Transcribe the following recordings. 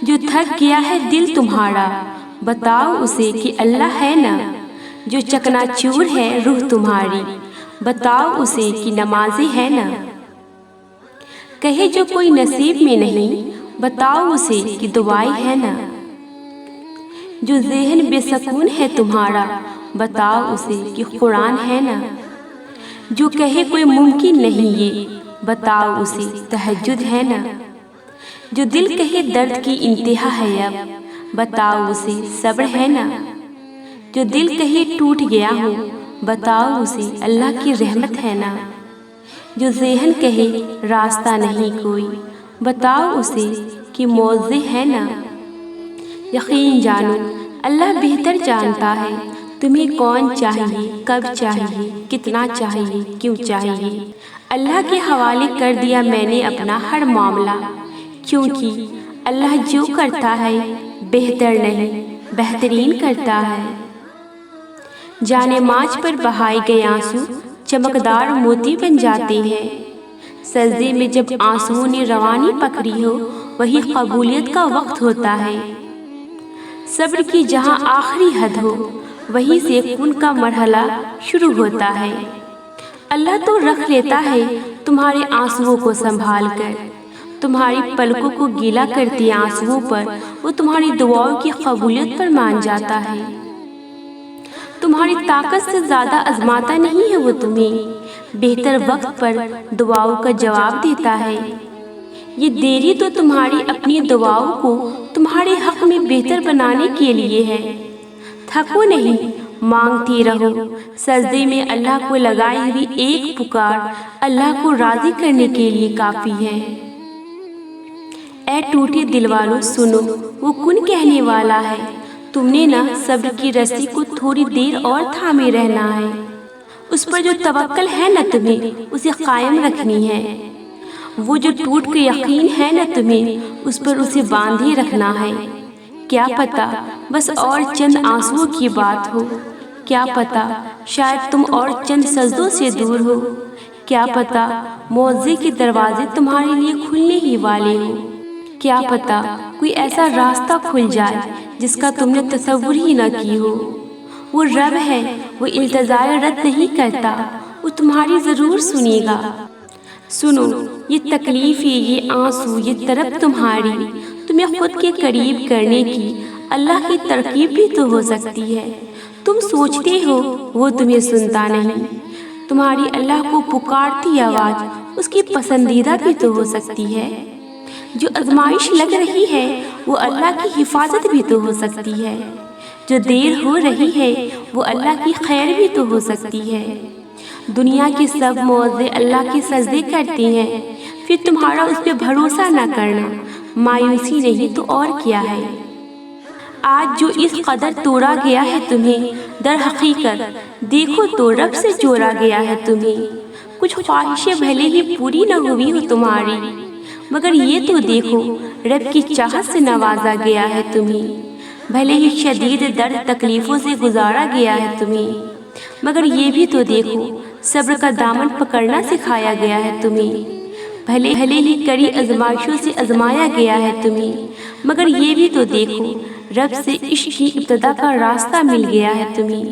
جو تھک گیا ہے دل تمہارا بتاؤ اسے کہ اللہ ہے نا، جو چکنا چور ہے روح تمہاری بتاؤ اسے کہ نمازی ہے نا، کہے جو کوئی نصیب میں نہیں بتاؤ اسے کہ دعائی ہے نا، جو ذہن بے سکون ہے تمہارا بتاؤ اسے کہ قرآن ہے نا، جو کہے کوئی ممکن نہیں یہ بتاؤ اسے تہجد ہے نا، جو دل کہے درد کی انتہا ہے اب بتاؤ اسے صبر ہے نا، جو دل کہے ٹوٹ گیا ہوں بتاؤ اسے اللہ کی رحمت ہے نا، جو ذہن کہے راستہ نہیں کوئی بتاؤ اسے کہ موضع ہے نا، یقین جانو اللہ بہتر جانتا ہے تمہیں کون چاہیے، کب چاہیے، کتنا چاہیے، کیوں چاہیے، اللہ کے حوالے کر دیا میں نے اپنا ہر معاملہ، کیونکہ اللہ جو کرتا ہے بہتر نہیں بہترین کرتا ہے، جانے ماج پر بہائے گئے آنسو چمکدار موتی بن جاتے ہیں، سجدے میں جب آنسوؤں نے روانی پکڑی ہو وہی قبولیت کا وقت ہوتا ہے، صبر کی جہاں آخری حد ہو وہیں سے کن کا مرحلہ شروع ہوتا ہے، اللہ تو رکھ لیتا ہے تمہارے آنسوؤں کو سنبھال کر، تمہاری پلکوں کو گیلا کرتی آنسوؤں پر وہ تمہاری دعاؤں کی قبولیت پر مان جاتا ہے، تمہاری طاقت سے زیادہ آزماتا نہیں ہے وہ تمہیں، بہتر وقت پر دعاؤں کا جواب دیتا ہے، یہ دیری تو تمہاری اپنی دعاؤں کو تمہارے حق میں بہتر بنانے کے لیے ہے، تھکو نہیں مانگتی رہو، سجدے میں اللہ کو لگائی ہوئی ایک پکار اللہ کو راضی کرنے کے لیے کافی ہے، اے ٹوٹے دل والو سنو وہ کن کہنے والا ہے، تم نے نہ صبر کی رسی کو تھوڑی دیر اور تھامے رہنا ہے، اس پر جو توکل ہے نہ تمہیں اسے قائم رکھنی ہے، وہ جو ٹوٹ کے یقین ہے نہ تمہیں اس پر اسے باندھے رکھنا ہے، کیا پتا بس اور چند آنسوؤں کی بات ہو، کیا پتا شاید تم اور چند سجدوں سے دور ہو، کیا پتا معجزے کے دروازے تمہارے لیے کھلنے ہی والے ہو، کیا پتا کوئی ایسا راستہ کھل جائے جس کا تم نے تصور ہی نہ کی ہو، وہ رب ہے، وہ التجا رد نہیں کرتا، وہ تمہاری ضرور سنے گا، سنو یہ تکلیف یہ آنسو یہ طرف تمہاری تمہیں خود کے قریب کرنے کی اللہ کی ترکیب بھی تو ہو سکتی ہے، تم سوچتے ہو وہ تمہیں سنتا نہیں، تمہاری اللہ کو پکارتی آواز اس کی پسندیدہ بھی تو ہو سکتی ہے، جو آزمائش لگ رہی ہے وہ اللہ کی حفاظت بھی تو ہو سکتی ہے، جو دیر ہو رہی ہے وہ اللہ کی خیر بھی تو ہو سکتی ہے، دنیا کے سب معجزے اللہ کے سجدے کرتے ہیں، پھر تمہارا اس پہ بھروسہ نہ کرنا مایوسی نہیں تو اور کیا ہے، آج جو اس قدر توڑا گیا ہے تمہیں در حقیقت دیکھو تو رب سے جوڑا گیا ہے تمہیں، کچھ خواہشیں بھلے ہی پوری نہ ہوئی ہو تمہاری مگر یہ تو دیکھو رب کی چاہت سے نوازا گیا ہے تمہیں، بھلے ہی شدید درد تکلیفوں سے گزارا گیا ہے تمہیں مگر یہ بھی تو دیکھو صبر کا دامن پکڑنا سکھایا گیا ہے تمہیں، بھلے ہی کڑی آزمائشوں سے آزمایا گیا ہے تمہیں مگر یہ بھی تو دیکھو رب سے عشق کی ابتدا کا راستہ مل گیا ہے تمہیں،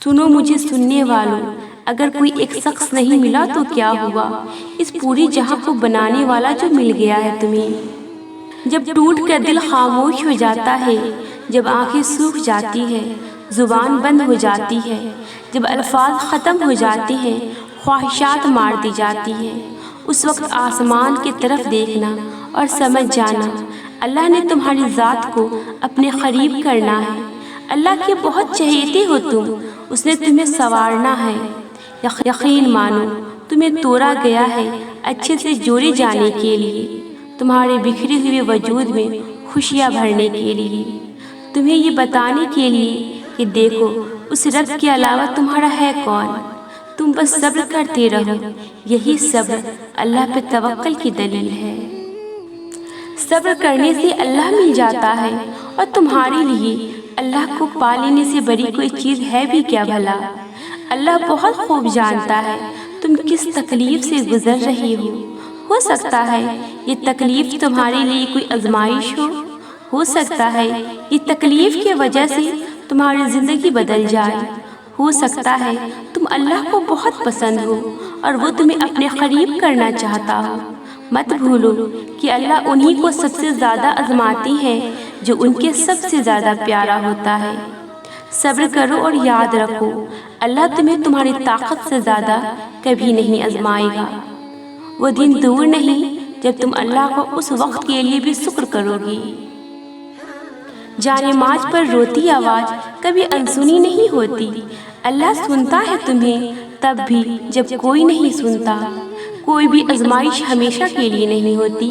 سنو مجھے سننے والوں اگر کوئی ایک شخص نہیں ملا تو کیا ہوا، اس پوری جہاں کو بنانے والا جو مل گیا ہے تمہیں، جب ٹوٹ کر دل خاموش ہو جاتا ہے، جب آنکھیں سوکھ جاتی ہے، زبان بند ہو جاتی ہے، جب الفاظ ختم ہو جاتے ہیں، خواہشات مار دی جاتی ہیں، اس وقت آسمان کی طرف دیکھنا اور سمجھ جانا اللہ نے تمہاری ذات کو اپنے قریب کرنا ہے، اللہ کے بہت چہیتے ہو تم، اس نے تمہیں سنوارنا ہے، یقین مانو تمہیں توڑا گیا ہے اچھے سے جوڑے جانے کے لیے، تمہارے بکھرے ہوئے وجود میں خوشیاں بھرنے کے لیے، تمہیں یہ بتانے کے لیے کہ دیکھو اس رب کے علاوہ تمہارا ہے کون، تم بس صبر کرتے رہو، یہی صبر اللہ پہ توکل کی دلیل ہے، صبر کرنے سے اللہ مل جاتا ہے اور تمہارے لیے اللہ کو پا لینے سے بڑی کوئی چیز ہے بھی کیا بھلا، اللہ بہت خوب جانتا ہے تم کس تکلیف سے گزر رہی ہو، ہو سکتا ہے یہ تکلیف تمہارے لیے کوئی آزمائش ہو سکتا ہے یہ تکلیف کی وجہ سے تمہاری زندگی بدل جائے، ہو سکتا ہے تم اللہ کو بہت پسند ہو اور وہ تمہیں اپنے قریب کرنا چاہتا ہو۔ مت بھولو کہ اللہ انہی کو سب سے زیادہ آزماتی ہے جو ان کے سب سے زیادہ پیارا ہوتا ہے۔ صبر کرو اور یاد رکھو اللہ تمہیں تمہاری طاقت سے زیادہ کبھی نہیں آزمائے گا۔ وہ دن دور نہیں جب تم اللہ کو اس وقت کے لیے بھی شکر کرو گی۔ جانماز پر روتی آواز کبھی انسنی نہیں ہوتی، اللہ سنتا ہے تمہیں تب بھی جب کوئی نہیں سنتا۔ کوئی بھی آزمائش ہمیشہ کے لیے نہیں ہوتی،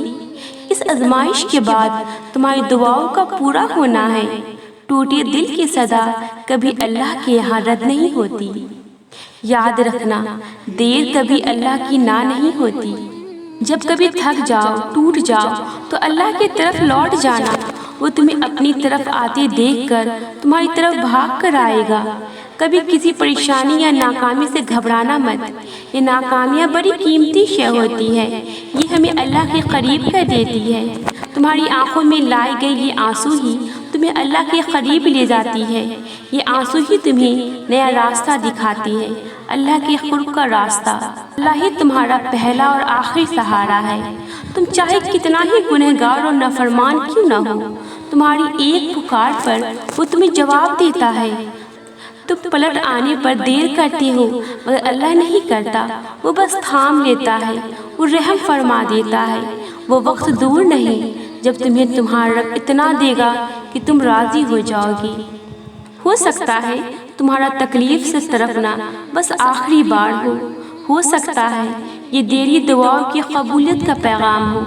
اس آزمائش کے بعد تمہاری دعاؤں کا پورا ہونا ہے۔ ٹوٹے دل کی صدا کبھی اللہ کے یہاں رد نہیں ہوتی۔ یاد رکھنا دیر کبھی اللہ کی نہ نہیں ہوتی۔ جب کبھی تھک جاؤ ٹوٹ جاؤ تو اللہ کی طرف لوٹ جانا، وہ تمہیں اپنی طرف آتے دیکھ کر تمہاری طرف بھاگ کر آئے گا۔ کبھی کسی پریشانی یا ناکامی سے گھبرانا مت، یہ ناکامیاں بڑی قیمتی شے ہوتی ہے، یہ ہمیں اللہ کے قریب کر دیتی ہے۔ تمہاری آنکھوں میں لائے گئے یہ آنسو ہی تمہیں اللہ کے قریب لے جاتی ہے، یہ آنسو ہی تمہیں نیا راستہ دکھاتی ہے، اللہ کے قرب کا راستہ۔ اللہ ہی تمہارا پہلا اور آخری سہارا ہے، تم چاہے کتنا ہی گنہگار اور نافرمان کیوں نہ ہو، تمہاری ایک پکار پر وہ تمہیں جواب دیتا ہے۔ تم پلٹ آنے پر دیر کرتے ہو مگر اللہ نہیں کرتا، وہ بس تھام لیتا ہے، وہ رحم فرما دیتا ہے۔ وہ وقت دور نہیں جب تمہیں تمہارا رب اتنا دے گا کہ تم راضی ہو جاؤ گی۔ ہو سکتا ہے تمہارا تکلیف سے تڑپنا بس آخری بار ہو سکتا ہے یہ دیری دعاؤں کی قبولیت کا پیغام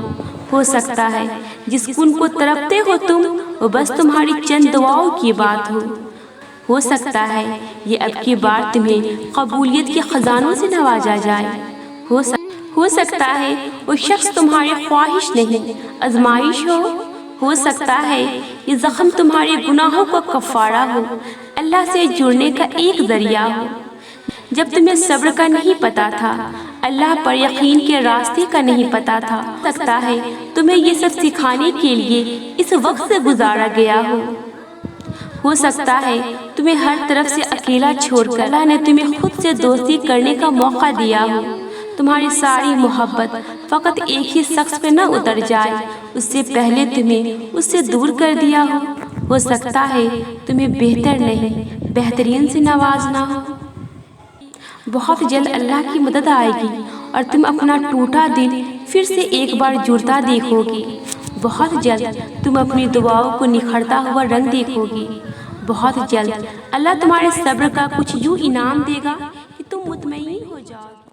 ہو سکتا ہے جس کن کو تڑپتے ہو تم وہ بس تمہاری چند دعاؤں کی بات ہو سکتا ہے یہ اب کی بار تمہیں قبولیت کے خزانوں سے نوازا جائے، ہو سکتا ہے وہ شخص تمہاری خواہش نہیں آزمائش ہو سکتا ہے یہ زخم تمہارے گناہوں کا کفارہ ہو، اللہ سے جڑنے کا ایک ذریعہ ہو۔ جب تمہیں صبر کا نہیں پتا تھا، اللہ پر یقین کے راستے کا نہیں پتا تھا، ہو سکتا ہے تمہیں یہ سب سکھانے کے لیے اس وقت سے گزارا گیا ہو سکتا ہے تمہیں ہر طرف سے اکیلا چھوڑ کر اللہ نے تمہیں خود سے دوستی کرنے کا موقع دیا ہو۔ تمہاری ساری محبت فقط ایک ہی شخص پہ نہ اتر جائے، اس سے پہلے تمہیں اس سے دور کر دیا ہو سکتا ہے تمہیں بہتر نہیں بہترین سے نوازنا ہو۔ بہت جلد اللہ کی مدد آئے گی اور تم اپنا ٹوٹا دل پھر سے ایک بار جڑتا دیکھو گی۔ بہت جلد تم اپنی دعاؤں کو نکھرتا ہوا رنگ دیکھو گی۔ بہت جلد اللہ تمہارے صبر کا کچھ یوں انعام دے گا کہ تم مطمئن ہو جاؤ گے۔